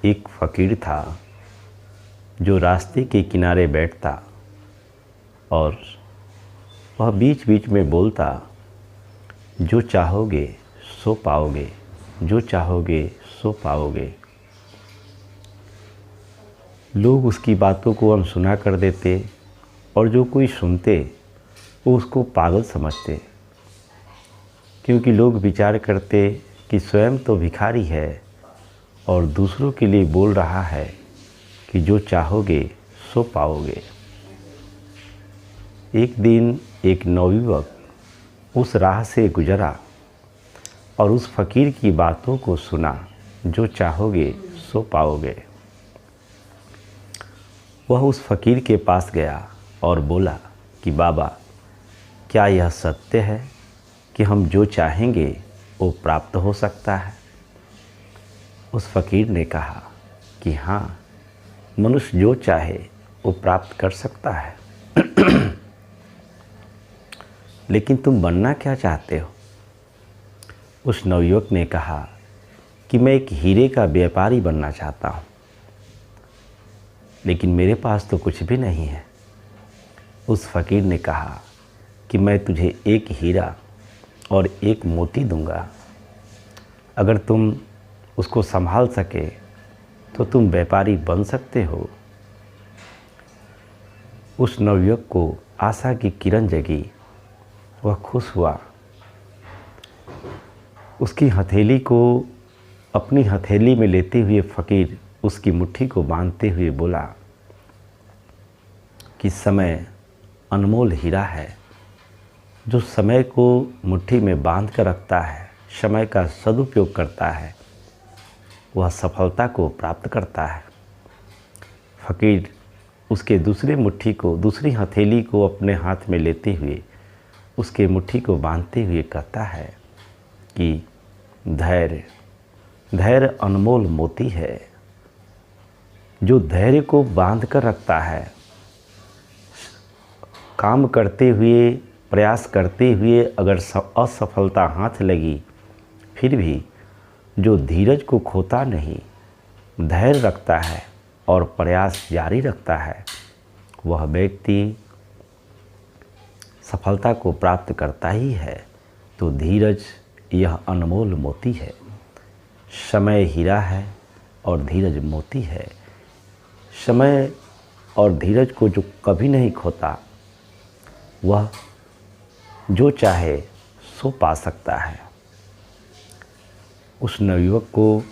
एक फ़कीर था जो रास्ते के किनारे बैठता और वह बीच बीच में बोलता, जो चाहोगे सो पाओगे, जो चाहोगे सो पाओगे। लोग उसकी बातों को अनसुना कर देते और जो कोई सुनते वो उसको पागल समझते, क्योंकि लोग विचार करते कि स्वयं तो भिखारी है और दूसरों के लिए बोल रहा है कि जो चाहोगे सो पाओगे। एक दिन एक नवयुवक उस राह से गुजरा और उस फ़कीर की बातों को सुना, जो चाहोगे सो पाओगे। वह उस फ़कीर के पास गया और बोला कि बाबा, क्या यह सत्य है कि हम जो चाहेंगे वो प्राप्त हो सकता है? उस फ़कीर ने कहा कि हाँ, मनुष्य जो चाहे वो प्राप्त कर सकता है। लेकिन तुम बनना क्या चाहते हो? उस नवयुवक ने कहा कि मैं एक हीरे का व्यापारी बनना चाहता हूँ, लेकिन मेरे पास तो कुछ भी नहीं है। उस फ़कीर ने कहा कि मैं तुझे एक हीरा और एक मोती दूंगा। अगर तुम उसको संभाल सके तो तुम व्यापारी बन सकते हो। उस नवयुवक को आशा की किरण जगी। वह खुश हुआ। उसकी हथेली को अपनी हथेली में लेते हुए फ़कीर उसकी मुट्ठी को बांधते हुए बोला कि समय अनमोल हीरा है। जो समय को मुट्ठी में बांध कर रखता है, समय का सदुपयोग करता है, वह सफलता को प्राप्त करता है। फ़कीर उसके दूसरी हथेली को अपने हाथ में लेते हुए उसके मुट्ठी को बांधते हुए कहता है कि धैर्य अनमोल मोती है। जो धैर्य को बांध कर रखता है, काम करते हुए, प्रयास करते हुए अगर असफलता हाथ लगी, फिर भी जो धीरज को खोता नहीं, धैर्य रखता है और प्रयास जारी रखता है, वह व्यक्ति सफलता को प्राप्त करता ही है। तो धीरज यह अनमोल मोती है। समय हीरा है और धीरज मोती है। समय और धीरज को जो कभी नहीं खोता, वह जो चाहे सो पा सकता है। उस नवयुवक को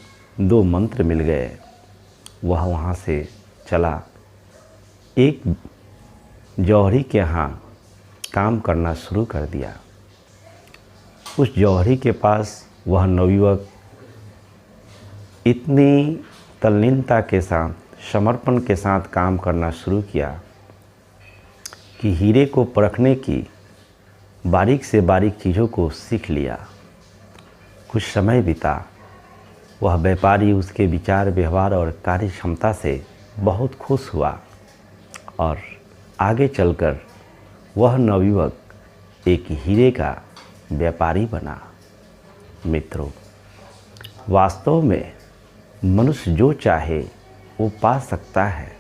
2 मंत्र मिल गए। वह वहाँ से चला। एक जौहरी के यहाँ काम करना शुरू कर दिया। उस जौहरी के पास वह नवयुवक इतनी तल्लीनता के साथ, समर्पण के साथ काम करना शुरू किया कि हीरे को परखने की बारीक से बारीक चीज़ों को सीख लिया। कुछ समय बीता। वह व्यापारी उसके विचार, व्यवहार और कार्य क्षमता से बहुत खुश हुआ और आगे चलकर वह नवयुवक एक हीरे का व्यापारी बना। मित्रों, वास्तव में मनुष्य जो चाहे वो पा सकता है,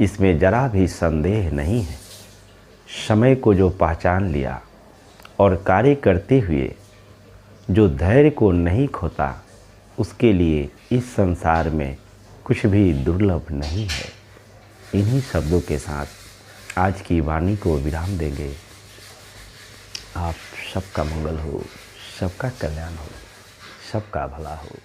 इसमें ज़रा भी संदेह नहीं है। समय को जो पहचान लिया और कार्य करते हुए जो धैर्य को नहीं खोता, उसके लिए इस संसार में कुछ भी दुर्लभ नहीं है। इन्हीं शब्दों के साथ आज की वाणी को विराम देंगे। आप सबका मंगल हो, सबका कल्याण हो, सबका भला हो।